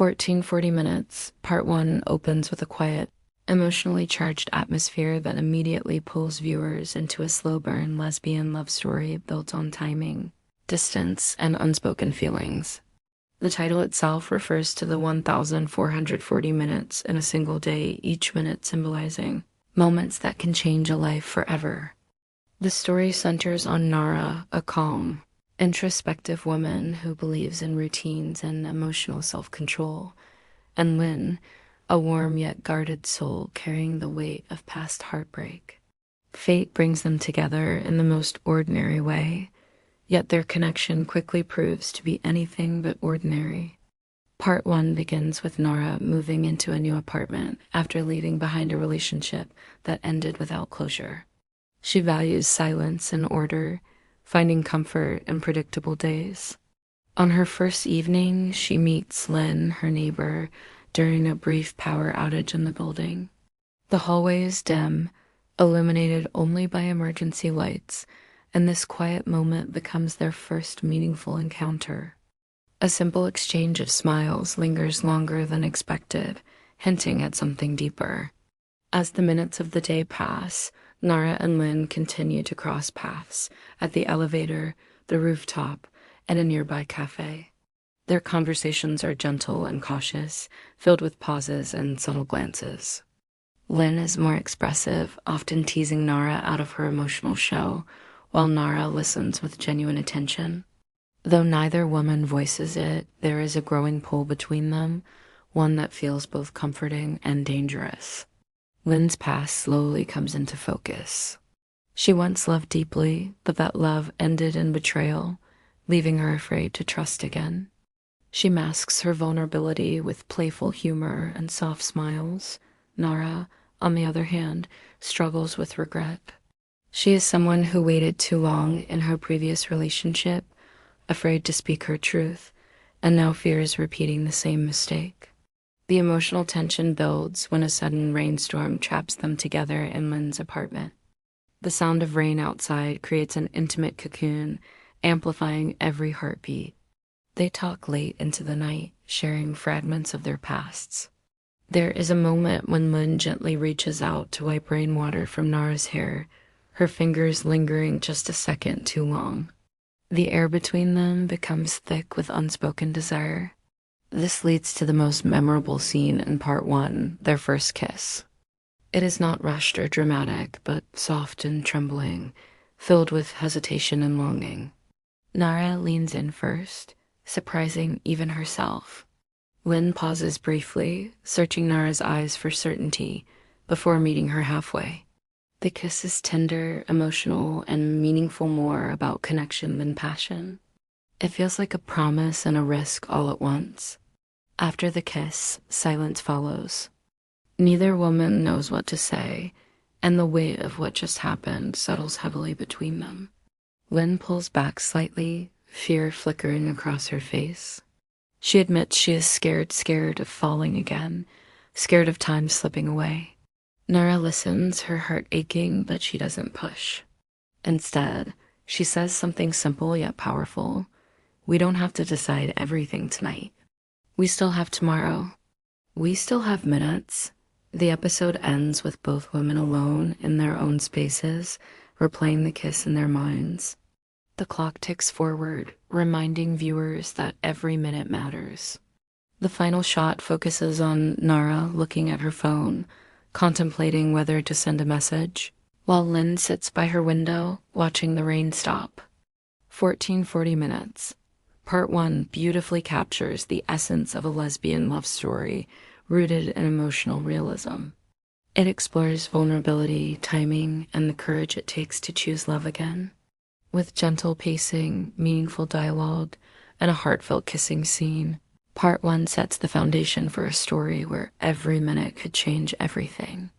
1440 minutes. Part 1 opens with a quiet, emotionally charged atmosphere that immediately pulls viewers into a slow burn lesbian love story built on timing, distance, and unspoken feelings. The title itself refers to the 1,440 minutes in a single day, each minute symbolizing moments that can change a life forever. The story centers on Nara, a calm, introspective woman who believes in routines and emotional self-control, and Lynn, a warm yet guarded soul carrying the weight of past heartbreak. Fate brings them together in the most ordinary way, yet their connection quickly proves to be anything but ordinary. Part 1 begins with Nara moving into a new apartment after leaving behind a relationship that ended without closure. She values silence and order, finding comfort in predictable days. On her first evening, she meets Lynn, her neighbor, during a brief power outage in the building. The hallway is dim, illuminated only by emergency lights, and this quiet moment becomes their first meaningful encounter. A simple exchange of smiles lingers longer than expected, hinting at something deeper. As the minutes of the day pass, Nara and Lynn continue to cross paths at the elevator, the rooftop, and a nearby cafe. Their conversations are gentle and cautious, filled with pauses and subtle glances. Lynn is more expressive, often teasing Nara out of her emotional show, while Nara listens with genuine attention. Though neither woman voices it, there is a growing pull between them, one that feels both comforting and dangerous. Lynn's past slowly comes into focus. She once loved deeply, but that love ended in betrayal, leaving her afraid to trust again. She masks her vulnerability with playful humor and soft smiles. Nara, on the other hand, struggles with regret. She is someone who waited too long in her previous relationship, afraid to speak her truth, and now fears repeating the same mistake. The emotional tension builds when a sudden rainstorm traps them together in Lynn's apartment. The sound of rain outside creates an intimate cocoon, amplifying every heartbeat. They talk late into the night, sharing fragments of their pasts. There is a moment when Lynn gently reaches out to wipe rainwater from Nara's hair, her fingers lingering just a second too long. The air between them becomes thick with unspoken desire. This leads to the most memorable scene in Part 1, their first kiss. It is not rushed or dramatic, but soft and trembling, filled with hesitation and longing. Nara leans in first, surprising even herself. Lynn pauses briefly, searching Nara's eyes for certainty, before meeting her halfway. The kiss is tender, emotional, and meaningful, more about connection than passion. It feels like a promise and a risk all at once. After the kiss, silence follows. Neither woman knows what to say, and the weight of what just happened settles heavily between them. Lynn pulls back slightly, fear flickering across her face. She admits she is scared of falling again, scared of time slipping away. Nara listens, her heart aching, but she doesn't push. Instead, she says something simple yet powerful. We don't have to decide everything tonight. We still have tomorrow. We still have minutes. The episode ends with both women alone in their own spaces, replaying the kiss in their minds. The clock ticks forward, reminding viewers that every minute matters. The final shot focuses on Nara looking at her phone, contemplating whether to send a message, while Lynn sits by her window, watching the rain stop. 1440 minutes. Part 1 beautifully captures the essence of a lesbian love story, rooted in emotional realism. It explores vulnerability, timing, and the courage it takes to choose love again. With gentle pacing, meaningful dialogue, and a heartfelt kissing scene, Part 1 sets the foundation for a story where every minute could change everything.